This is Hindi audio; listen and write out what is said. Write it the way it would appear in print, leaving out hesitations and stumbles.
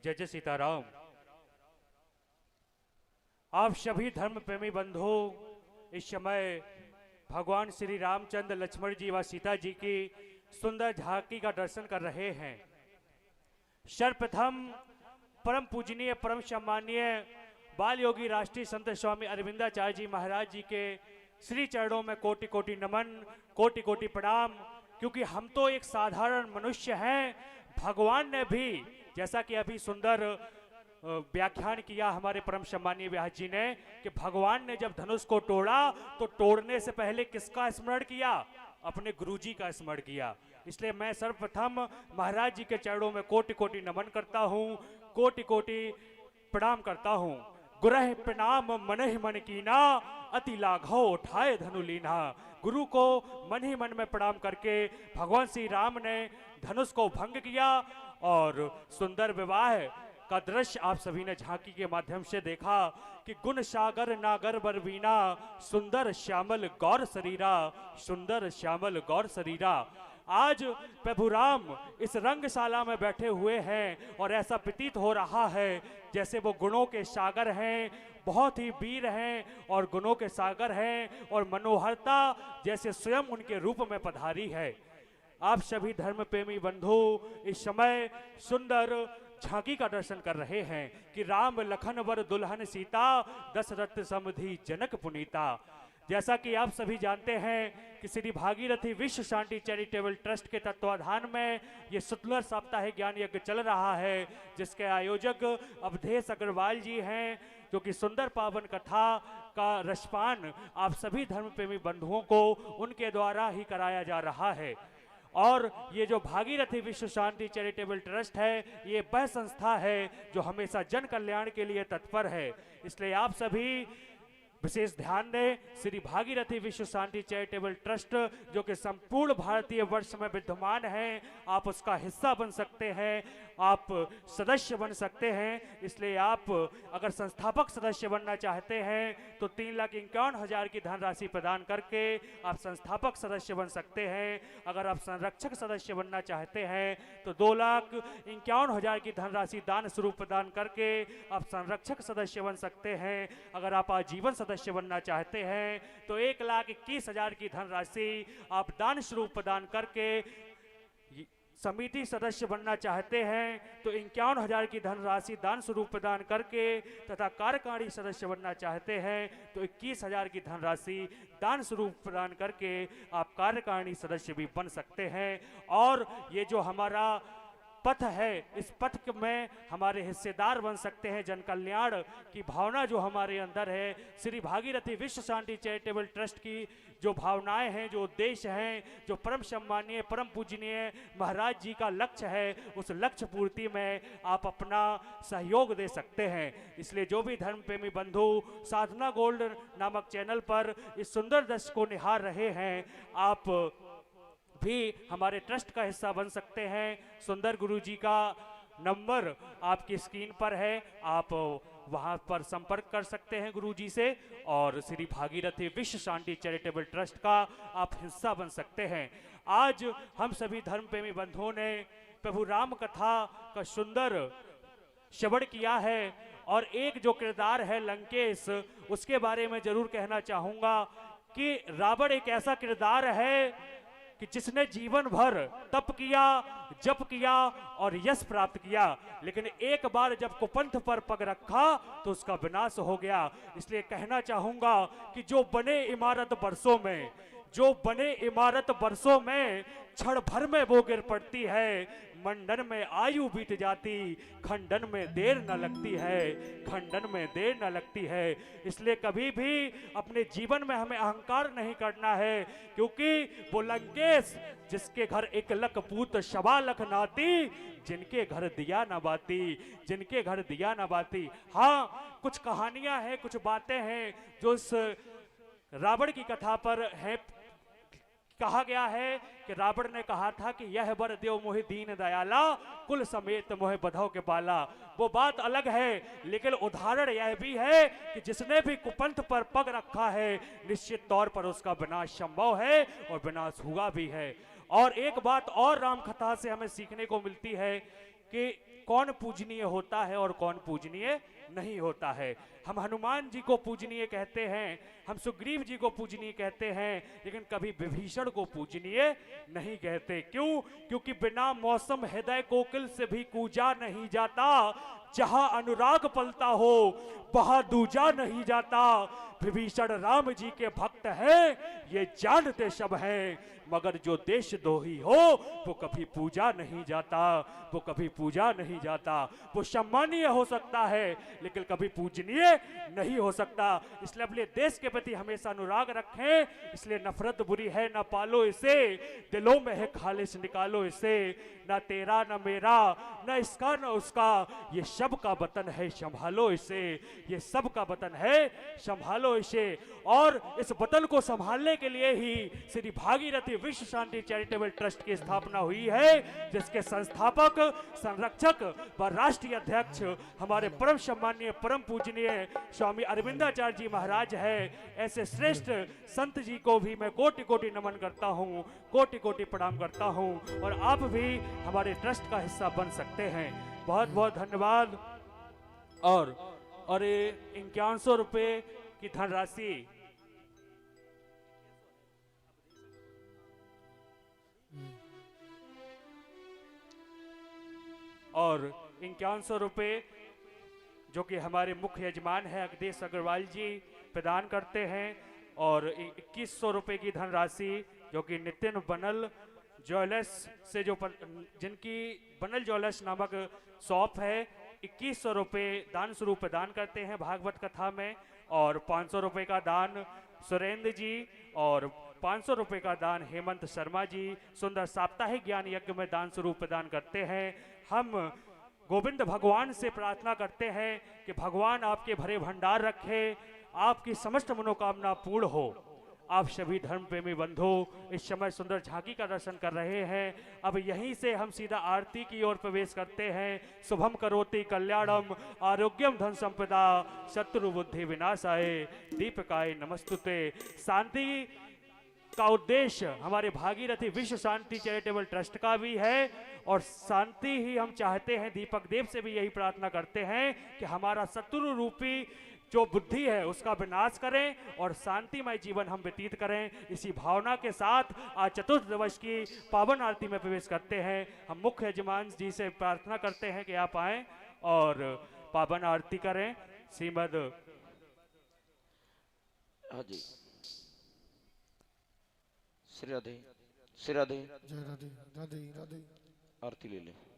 जय जय सीताराम। आप सभी धर्म प्रेमी बंधु इस समय भगवान श्री रामचंद्र, लक्ष्मण जी व सीता जी की सुंदर झांकी का दर्शन कर रहे हैं। सर्वप्रथम परम पूजनीय, परम सम्मानीय बाल योगी राष्ट्रीय संत स्वामी अरविंदाचार्य जी महाराज जी के श्री चरणों में कोटि कोटि नमन, कोटि कोटि प्रणाम। क्योंकि हम तो एक साधारण मनुष्य हैं, भगवान ने भी जैसा कि अभी सुंदर व्याख्यान किया हमारे परम सम्मानीय व्यास जी ने कि भगवान ने जब धनुष को तोड़ा तो तोड़ने से पहले किसका स्मरण किया? अपने गुरुजी का स्मरण किया। इसलिए मैं सर्वप्रथम महाराज जी के चरणों में कोटि कोटि नमन करता हूँ, कोटि कोटि प्रणाम करता हूँ। गुरह प्रणाम मन ही मन कीना, अति लाघव उठाए धनु लीना। गुरु को मन ही मन में प्रणाम करके भगवान श्री राम ने धनुष को भंग किया और सुंदर विवाह का दृश्य आप सभी ने झांकी के माध्यम से देखा कि गुण सागर नागर बरवीना, सुंदर श्यामल गौर शरीरा, सुंदर श्यामल गौर शरीरा। आज प्रभु राम इस रंगशाला में बैठे हुए हैं और ऐसा प्रतीत हो रहा है जैसे वो गुणों के सागर हैं, बहुत ही वीर हैं और गुणों के सागर हैं, और मनोहरता जैसे स्वयं उनके रूप में पधारी है। आप सभी धर्म प्रेमी बंधु इस समय सुंदर झांकी का दर्शन कर रहे हैं कि राम लखन वर दुल्हन सीता, दशरथ समधि जनक पुनीता। जैसा कि आप सभी जानते हैं कि श्री भागीरथी विश्व शांति चैरिटेबल ट्रस्ट के तत्वाधान में ये सुंदर साप्ताहिक ज्ञान यज्ञ चल रहा है, जिसके आयोजक अवधेश अग्रवाल जी हैं, जो कि सुंदर पावन कथा का रसपान आप सभी धर्म प्रेमी बंधुओं को उनके द्वारा ही कराया जा रहा है। और ये जो भागीरथी विश्व शांति चैरिटेबल ट्रस्ट है, ये वह संस्था है जो हमेशा जन कल्याण के लिए तत्पर है। इसलिए आप सभी विशेष ध्यान दें। श्री भागीरथी विश्व शांति चैरिटेबल ट्रस्ट जो कि संपूर्ण भारतीय वर्ष में विद्यमान है, आप उसका हिस्सा बन सकते हैं, आप सदस्य बन सकते हैं। इसलिए आप अगर संस्थापक सदस्य बनना चाहते हैं तो 3,51,000 की धनराशि प्रदान करके आप संस्थापक सदस्य बन सकते हैं। अगर आप संरक्षक सदस्य बनना चाहते हैं तो 2,51,000 की धनराशि दान स्वरूप प्रदान करके आप संरक्षक सदस्य बन सकते हैं। अगर आप आजीवन सदस्य बनना चाहते हैं तो 1,21,000 की धनराशि आप दान स्वरूप प्रदान करके, समिति सदस्य बनना चाहते हैं तो 51,000 की धनराशि दान स्वरूप प्रदान करके, तथा कार्यकारिणी सदस्य बनना चाहते हैं तो 21,000 की धनराशि दान स्वरूप प्रदान करके आप कार्यकारिणी सदस्य भी बन सकते हैं। और ये जो हमारा पथ है, इस पथ में हमारे हिस्सेदार बन सकते हैं। जन कल्याण की भावना जो हमारे अंदर है, श्री भागीरथी विश्व शांति चैरिटेबल ट्रस्ट की जो भावनाएं हैं, जो उद्देश्य हैं, जो परम सम्मानीय, परम पूजनीय महाराज जी का लक्ष्य है, उस लक्ष्य पूर्ति में आप अपना सहयोग दे सकते हैं। इसलिए जो भी धर्म प्रेमी बंधु साधना गोल्ड नामक चैनल पर इस सुंदर दृश्य को निहार रहे हैं, आप भी हमारे ट्रस्ट का हिस्सा बन सकते हैं। सुंदर गुरुजी का नंबर आपकी स्क्रीन पर है, आप वहां पर संपर्क कर सकते हैं गुरुजी से, और श्री भागीरथी विश्व शांति चैरिटेबल ट्रस्ट का आप हिस्सा बन सकते हैं। आज हम सभी धर्म प्रेमी बंधुओं ने प्रभु राम कथा का सुंदर श्रवण किया है, और एक जो किरदार है लंकेश, उसके बारे में जरूर कहना चाहूंगा कि रावण एक ऐसा किरदार है कि जिसने जीवन भर तप किया, जप किया और यश प्राप्त किया, लेकिन एक बार जब कुपंथ पर पग रखा तो उसका विनाश हो गया। इसलिए कहना चाहूंगा कि जो बने इमारत बरसों में, जो बने इमारत बरसों में, क्षण भर में वो गिर पड़ती है। मंडन में आयु बीत जाती, खंडन में देर न लगती है, खंडन में देर न लगती है। इसलिए कभी भी अपने जीवन में हमें अहंकार नहीं करना है, क्योंकि वो लंकेश जिसके घर 1,00,000 पूत 1,15,00,000 नाती, जिनके घर दिया न बाती, जिनके घर दिया न बाती। हाँ, कुछ कहानियां हैं, कुछ बातें हैं जो इस रावण की कथा पर है। कहा गया है कि रावण ने कहा था कि यह बर देव मोहि दीन दयाला, कुल समेत मोहे बधौ के पाला। वो बात अलग है, लेकिन उदाहरण यह भी है कि जिसने भी कुपंथ पर पग रखा है, निश्चित तौर पर उसका विनाश संभव है और विनाश हुआ भी है। और एक बात और राम कथा से हमें सीखने को मिलती है कि कौन पूजनीय होता है और कौन पूजनीय नहीं होता है। हम हनुमान जी को पूजनीय कहते हैं, हम सुग्रीव जी को पूजनीय कहते हैं, लेकिन कभी विभीषण को पूजनीय नहीं कहते। क्यों? क्योंकि बिना मौसम हृदय कोकिल से भी कूजा नहीं जाता, जहां अनुराग पलता हो वहां दूजा नहीं जाता। विभीषण राम जी के भक्त हैं, ये जानते सब हैं, मगर जो देशद्रोही हो वो कभी पूजा नहीं जाता, वो कभी पूजा नहीं जाता। वो सम्मानीय हो सकता है लेकिन कभी पूजनीय नहीं हो सकता। इसलिए अपने देश के प्रति हमेशा अनुराग रखें। इसलिए नफरत बुरी है ना पालो इसे, दिलों में है खालिश निकालो इसे। ना तेरा ना मेरा ना इसका ना उसका, ये सब का वतन है संभालो इसे, ये सब का वतन है संभालो इसे। और इस वतन को संभालने के लिए ही श्री भागीरथी विश्व शांति चैरिटेबल ट्रस्ट की स्थापना हुई है, जिसके संस्थापक, संरक्षक व राष्ट्रीय अध्यक्ष हमारे परम सम्मानीय परम पूजनीय स्वामी अरविंदाचार्य जी महाराज है। ऐसे श्रेष्ठ संत जी को भी मैं कोटि कोटि नमन करता हूँ, कोटि कोटि प्रणाम करता हूँ। और आप भी हमारे ट्रस्ट का हिस्सा बन सकते हैं। बहुत बहुत धन्यवाद। और 5100 रुपये की धनराशि और 5100 रुपये जो कि हमारे मुख्य यजमान है अगदेश अग्रवाल जी प्रदान करते हैं। और 2100 रुपये की धनराशि जो कि नितिन बनल ज्वेलर्स से जिनकी बनल ज्वेलर्स नामक शॉप है, 2100 रुपये दान स्वरूप प्रदान करते हैं भागवत कथा में। और 500 रुपये का दान सुरेंद्र जी और 500 रुपये का दान हेमंत शर्मा जी सुंदर साप्ताहिक ज्ञान यज्ञ में दान स्वरूप प्रदान करते हैं। हम गोविंद भगवान से प्रार्थना करते हैं कि भगवान आपके भरे भंडार रखे, आपकी समस्त मनोकामना पूर्ण हो। आप सभी धर्म प्रेमी बंधु इस समय सुंदर झांकी का दर्शन कर रहे हैं। अब यहीं से हम सीधा आरती की ओर प्रवेश करते हैं। शुभम करोति कल्याणम आरोग्यम धन संपदा शत्रु बुद्धि विनाशाय दीपकाय नमस्तुते। शांति का उद्देश्य हमारे भागीरथी विश्व शांति चैरिटेबल ट्रस्ट का भी है और शांति ही हम चाहते हैं। दीपक देव से भी यही प्रार्थना करते हैं कि हमारा शत्रु रूपी जो बुद्धि है उसका विनाश करें और शांतिमय जीवन हम व्यतीत करें। इसी भावना के साथ आज चतुर्थ दिवस की पावन आरती में प्रवेश करते हैं। हम मुख्य यजमान जी से प्रार्थना करते हैं कि आप आएं और पावन आरती करें। श्रीमद हाँ जी, श्री राधे, श्री राधे, जय राधे, राधे राधे। आरती ले ले।